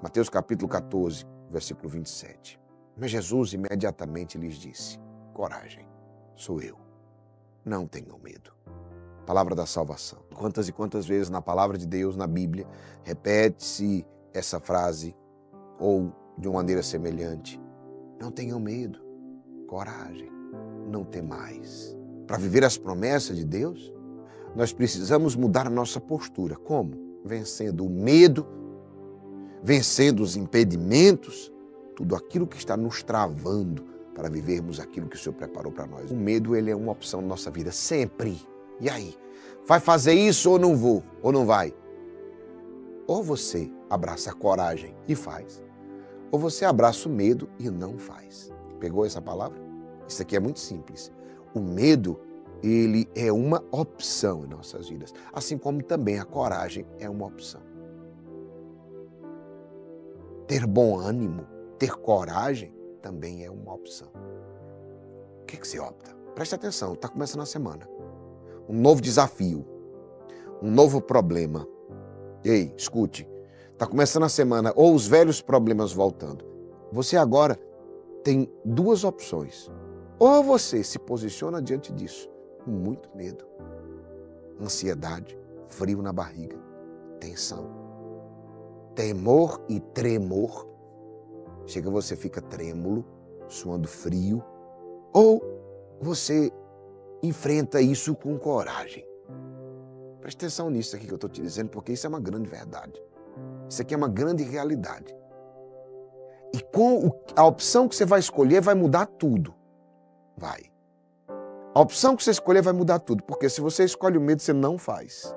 Mateus capítulo 14, versículo 27. Mas Jesus imediatamente lhes disse: coragem, sou eu. Não tenham medo. Palavra da salvação. Quantas e quantas vezes na palavra de Deus, na Bíblia, repete-se essa frase ou de uma maneira semelhante: não tenham medo, coragem, não temais. Para viver as promessas de Deus, nós precisamos mudar a nossa postura. Como? Vencendo o medo, vencendo os impedimentos, tudo aquilo que está nos travando para vivermos aquilo que o Senhor preparou para nós. O medo, ele é uma opção na nossa vida, sempre. E aí? Vai fazer isso ou não vou? Ou não vai? Ou você abraça a coragem e faz, ou você abraça o medo e não faz. Pegou essa palavra? Isso aqui é muito simples. O medo, ele é uma opção em nossas vidas, assim como também a coragem é uma opção. Ter bom ânimo, ter coragem, também é uma opção. O que você opta? Preste atenção, está começando a semana. Um novo desafio, um novo problema. Ei, escute, está começando a semana, ou os velhos problemas voltando. Você agora tem duas opções. Ou você se posiciona diante disso com muito medo, ansiedade, frio na barriga, tensão, temor e tremor. Chega, você fica trêmulo, suando frio. Ou você enfrenta isso com coragem. Preste atenção nisso aqui que eu estou te dizendo, porque isso é uma grande verdade. Isso aqui é uma grande realidade. E com a opção que você vai escolher vai mudar tudo. Vai. A opção que você escolher vai mudar tudo, porque se você escolhe o medo, você não faz.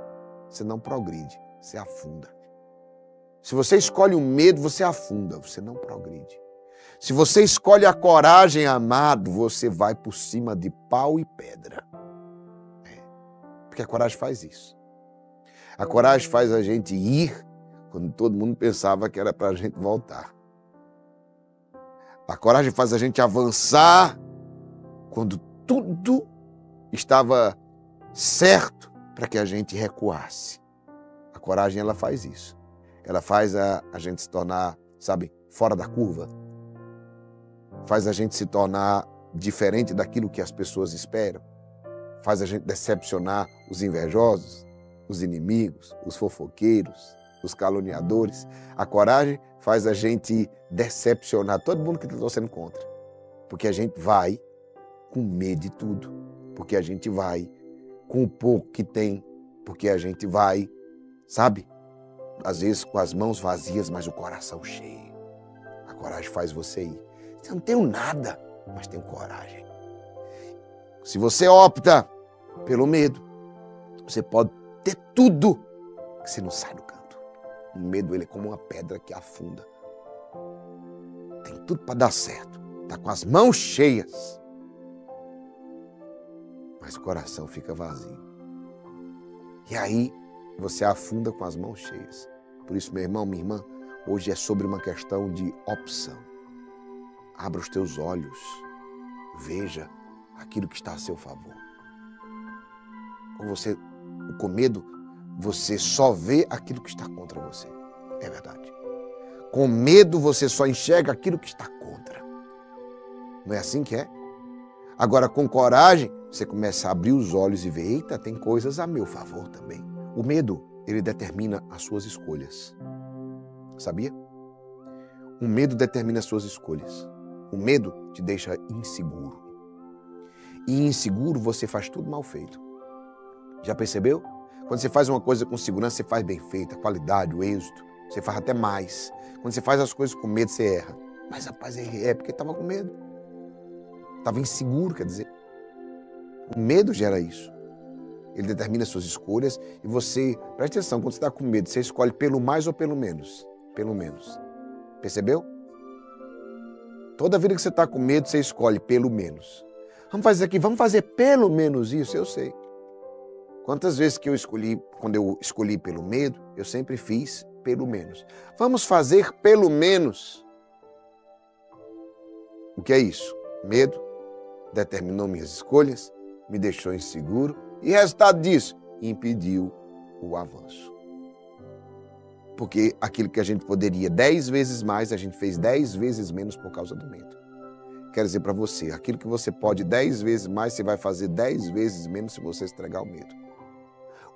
Você não progride, você afunda. Se você escolhe o medo, você afunda, você não progride. Se você escolhe a coragem, amado, você vai por cima de pau e pedra. Porque a coragem faz isso. A coragem faz a gente ir quando todo mundo pensava que era para a gente voltar. A coragem faz a gente avançar quando tudo estava certo para que a gente recuasse. A coragem, ela faz isso. Ela faz a gente se tornar, sabe, fora da curva. Faz a gente se tornar diferente daquilo que as pessoas esperam. Faz a gente decepcionar os invejosos, os inimigos, os fofoqueiros, os caluniadores. A coragem faz a gente decepcionar todo mundo que está torcendo contra. Porque a gente vai com medo de tudo. Porque a gente vai com o pouco que tem. Porque a gente vai, sabe, às vezes com as mãos vazias, mas o coração cheio. A coragem faz você ir. Eu não tenho nada, mas tenho coragem. Se você opta pelo medo, você pode ter tudo que você não sai do canto. O medo, ele é como uma pedra que afunda. Tem tudo para dar certo. Está com as mãos cheias. Mas o coração fica vazio. E aí você afunda com as mãos cheias. Por isso, meu irmão, minha irmã, hoje é sobre uma questão de opção. Abra os teus olhos. Veja aquilo que está a seu favor. Com medo, você só vê aquilo que está contra você. É verdade. Com medo, você só enxerga aquilo que está contra. Não é assim que é? Agora, com coragem, você começa a abrir os olhos e ver, eita, tem coisas a meu favor também. O medo, ele determina as suas escolhas. Sabia? O medo determina as suas escolhas. O medo te deixa inseguro. E inseguro, você faz tudo mal feito. Já percebeu? Quando você faz uma coisa com segurança, você faz bem feita, a qualidade, o êxito. Você faz até mais. Quando você faz as coisas com medo, você erra. Mas, rapaz, errei porque estava com medo. Estava inseguro, quer dizer. O medo gera isso. Ele determina as suas escolhas e você, preste atenção, quando você está com medo, você escolhe pelo mais ou pelo menos? Pelo menos. Percebeu? Toda vida que você está com medo, você escolhe pelo menos. Vamos fazer aqui, vamos fazer pelo menos isso, eu sei. Quantas vezes que quando eu escolhi pelo medo, eu sempre fiz pelo menos. Vamos fazer pelo menos. O que é isso? Medo determinou minhas escolhas, me deixou inseguro e, resultado disso, impediu o avanço. Porque aquilo que a gente poderia 10 vezes mais, a gente fez 10 vezes menos por causa do medo. Quero dizer para você, aquilo que você pode 10 vezes mais, você vai fazer 10 vezes menos se você estragar o medo.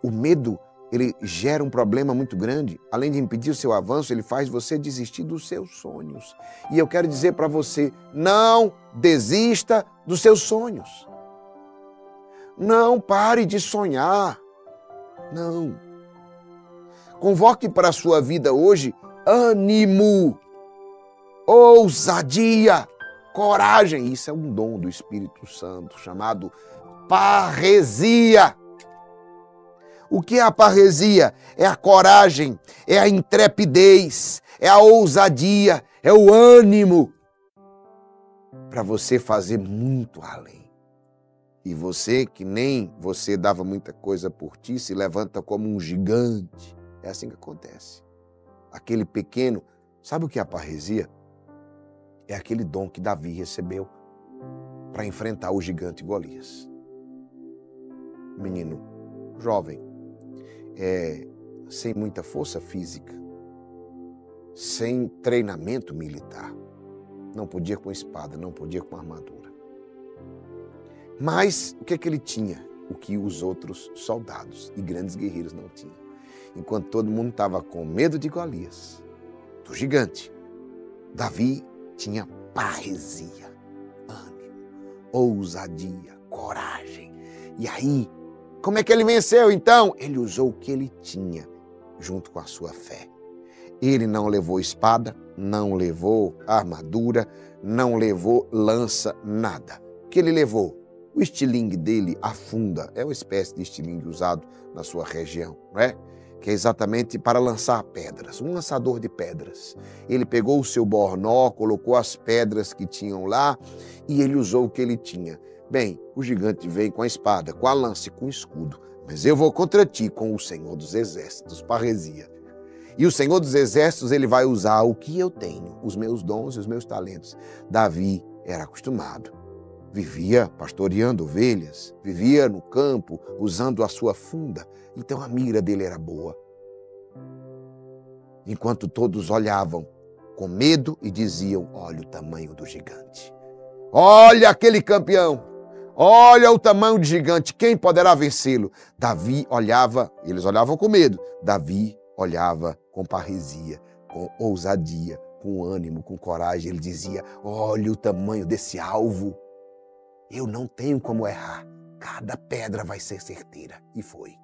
O medo, ele gera um problema muito grande. Além de impedir o seu avanço, ele faz você desistir dos seus sonhos. E eu quero dizer para você, não desista dos seus sonhos. Não pare de sonhar. Não. Convoque para a sua vida hoje ânimo, ousadia, coragem. Isso é um dom do Espírito Santo chamado parresia. O que é a parresia? É a coragem, é a intrepidez, é a ousadia, é o ânimo para você fazer muito além. E você, que nem você dava muita coisa por ti, se levanta como um gigante. É assim que acontece. Aquele pequeno, sabe o que é a parresia? É aquele dom que Davi recebeu para enfrentar o gigante Golias. Menino, jovem, sem muita força física, sem treinamento militar, não podia com espada, não podia com armadura. Mas o que é que ele tinha? O que os outros soldados e grandes guerreiros não tinham. Enquanto todo mundo estava com medo de Golias, do gigante, Davi tinha parresia, ânimo, ousadia, coragem. E aí, como é que ele venceu então? Ele usou o que ele tinha junto com a sua fé. Ele não levou espada, não levou armadura, não levou lança, nada. O que ele levou? O estilingue dele, a funda, é uma espécie de estilingue usado na sua região, não é? Que é exatamente para lançar pedras, um lançador de pedras. Ele pegou o seu bornó, colocou as pedras que tinham lá e ele usou o que ele tinha. Bem, o gigante vem com a espada, com a lança e com o escudo, mas eu vou contra ti com o Senhor dos Exércitos, parresia. E o Senhor dos Exércitos, ele vai usar o que eu tenho, os meus dons e os meus talentos. Davi era acostumado. Vivia pastoreando ovelhas, vivia no campo, usando a sua funda. Então a mira dele era boa. Enquanto todos olhavam com medo e diziam, olha o tamanho do gigante. Olha aquele campeão. Olha o tamanho do gigante. Quem poderá vencê-lo? Davi olhava, eles olhavam com medo. Davi olhava com parresia, com ousadia, com ânimo, com coragem. Ele dizia, olha o tamanho desse alvo. Eu não tenho como errar. Cada pedra vai ser certeira. E foi.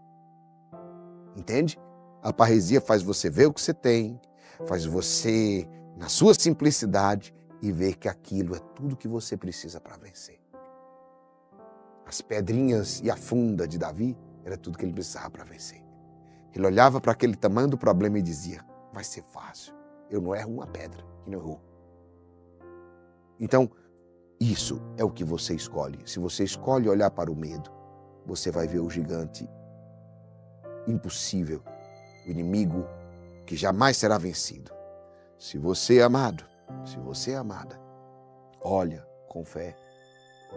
Entende? A parresia faz você ver o que você tem, faz você, na sua simplicidade, e ver que aquilo é tudo que você precisa para vencer. As pedrinhas e a funda de Davi era tudo que ele precisava para vencer. Ele olhava para aquele tamanho do problema e dizia, vai ser fácil. Eu não erro uma pedra, que não errou. Então, isso é o que você escolhe. Se você escolhe olhar para o medo, você vai ver o gigante impossível, o inimigo que jamais será vencido. Se você é amado, se você é amada, olha com fé.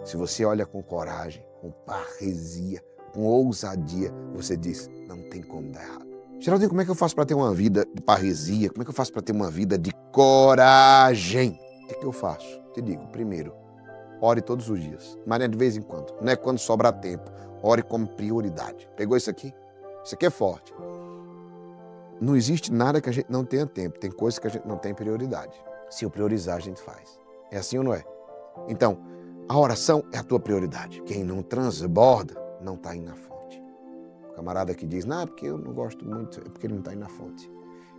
Se você olha com coragem, com parresia, com ousadia, você diz, não tem como dar errado. Geraldinho, como é que eu faço para ter uma vida de parresia? Como é que eu faço para ter uma vida de coragem? O que é que eu faço? Te digo, primeiro, ore todos os dias, mas não é de vez em quando, não é quando sobrar tempo. Ore como prioridade. Pegou isso aqui? Isso aqui é forte. Não existe nada que a gente não tenha tempo. Tem coisas que a gente não tem prioridade. Se eu priorizar, a gente faz. É assim ou não é? Então, a oração é a tua prioridade. Quem não transborda, não está indo na fonte. O camarada que diz, não, porque eu não gosto muito, é porque ele não está indo na fonte.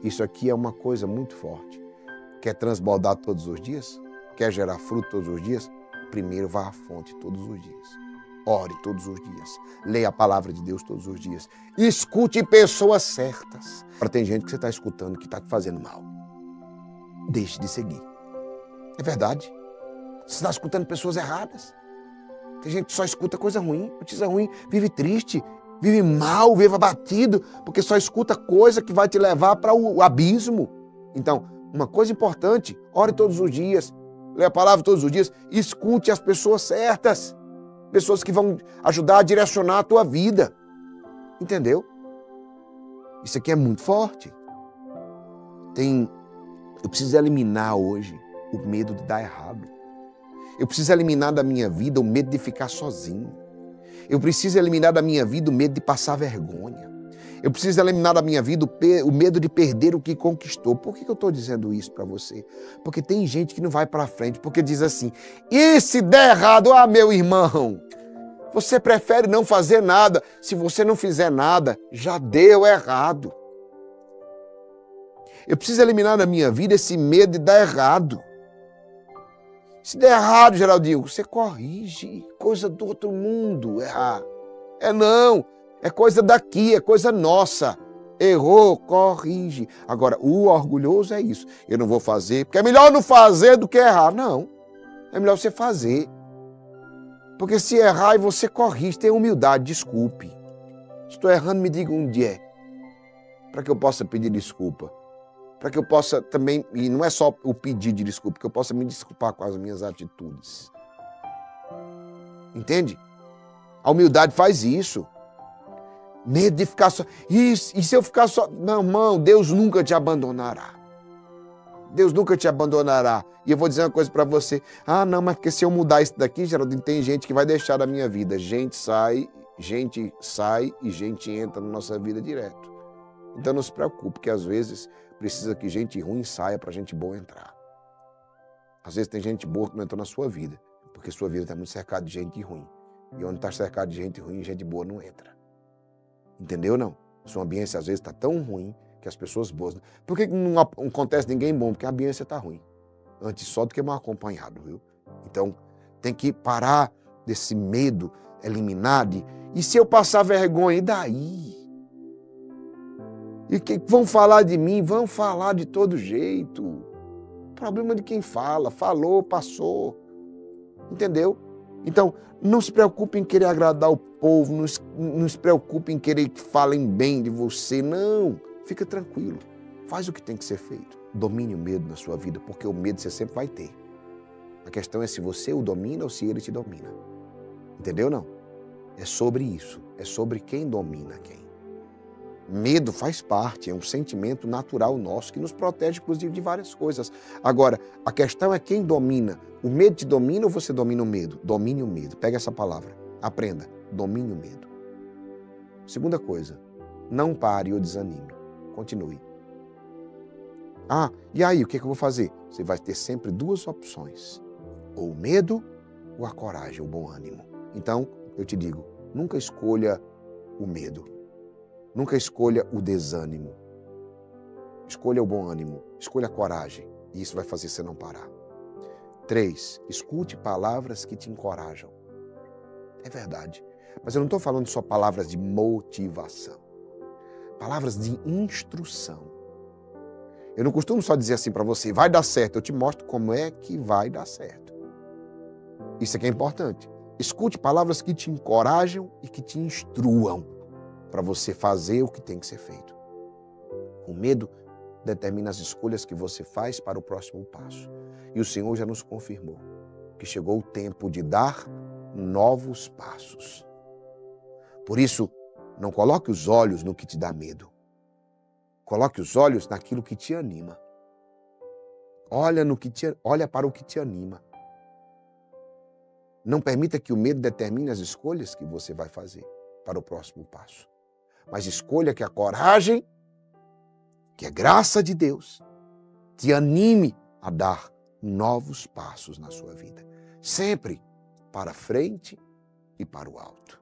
Isso aqui é uma coisa muito forte. Quer transbordar todos os dias? Quer gerar fruto todos os dias? Primeiro vá à fonte todos os dias. Ore todos os dias. Leia a palavra de Deus todos os dias. Escute pessoas certas. Agora tem gente que você está escutando que está te fazendo mal. Deixe de seguir. É verdade. Você está escutando pessoas erradas. Tem gente que só escuta coisa ruim, notícia ruim, vive triste, vive mal, vive abatido, porque só escuta coisa que vai te levar para o abismo. Então, uma coisa importante, ore todos os dias, leia a palavra todos os dias, escute as pessoas certas. Pessoas que vão ajudar a direcionar a tua vida. Entendeu? Isso aqui é muito forte. Eu preciso eliminar hoje o medo de dar errado. Eu preciso eliminar da minha vida o medo de ficar sozinho. Eu preciso eliminar da minha vida o medo de passar vergonha. Eu preciso eliminar da minha vida o medo de perder o que conquistou. Por que eu estou dizendo isso para você? Porque tem gente que não vai para frente, porque diz assim, e se der errado, meu irmão, você prefere não fazer nada. Se você não fizer nada, já deu errado. Eu preciso eliminar da minha vida esse medo de dar errado. Se der errado, Geraldinho, você corrige. Coisa do outro mundo errar. Não. É coisa daqui, é coisa nossa. Errou, corrige. Agora, o orgulhoso é isso. Eu não vou fazer, porque é melhor não fazer do que errar. Não. É melhor você fazer. Porque se errar e você corrige, tem humildade, desculpe. Se estou errando, me diga onde é. Para que eu possa pedir desculpa. Para que eu possa também, e não é só o pedir de desculpa, que eu possa me desculpar com as minhas atitudes. Entende? A humildade faz isso. Medo de ficar só. E se eu ficar só? Não, irmão, Deus nunca te abandonará. Deus nunca te abandonará. E eu vou dizer uma coisa para você. Não, mas porque se eu mudar isso daqui, Geraldinho, tem gente que vai deixar da minha vida. Gente sai e gente entra na nossa vida direto. Então não se preocupe, que às vezes precisa que gente ruim saia para gente boa entrar. Às vezes tem gente boa que não entrou na sua vida, porque sua vida está muito cercada de gente ruim. E onde está cercado de gente ruim, gente boa não entra. Entendeu, não? Sua ambiência às vezes está tão ruim que as pessoas boas... Por que não acontece ninguém bom? Porque a ambiência está ruim. Antes só do que mal acompanhado, viu? Então, tem que parar desse medo, eliminar de... E se eu passar vergonha, e daí? E que vão falar de mim? Vão falar de todo jeito. Problema de quem fala. Falou, passou. Entendeu? Então, não se preocupe em querer agradar o povo, não se preocupe em querer que falem bem de você. Não, fica tranquilo. Faz o que tem que ser feito. Domine o medo na sua vida, porque o medo você sempre vai ter. A questão é se você o domina ou se ele te domina. Entendeu, não? É sobre isso. É sobre quem domina quem. Medo faz parte, é um sentimento natural nosso que nos protege, inclusive, de várias coisas. Agora, a questão é quem domina. O medo te domina ou você domina o medo? Domine o medo. Pega essa palavra. Aprenda. Domine o medo. Segunda coisa, não pare ou desanime. Continue. E aí, o que eu vou fazer? Você vai ter sempre duas opções. Ou o medo ou a coragem, o bom ânimo. Então, eu te digo, nunca escolha o medo. Nunca escolha o desânimo. Escolha o bom ânimo. Escolha a coragem. E isso vai fazer você não parar. 3. Escute palavras que te encorajam. É verdade. Mas eu não estou falando só palavras de motivação. Palavras de instrução. Eu não costumo só dizer assim para você, vai dar certo. Eu te mostro como é que vai dar certo. Isso aqui é importante. Escute palavras que te encorajam e que te instruam para você fazer o que tem que ser feito. O medo determina as escolhas que você faz para o próximo passo. E o Senhor já nos confirmou que chegou o tempo de dar novos passos. Por isso, não coloque os olhos no que te dá medo. Coloque os olhos naquilo que te anima. Olha para o que te anima. Não permita que o medo determine as escolhas que você vai fazer para o próximo passo. Mas escolha que a coragem, que é graça de Deus, te anime a dar novos passos na sua vida. Sempre para frente e para o alto.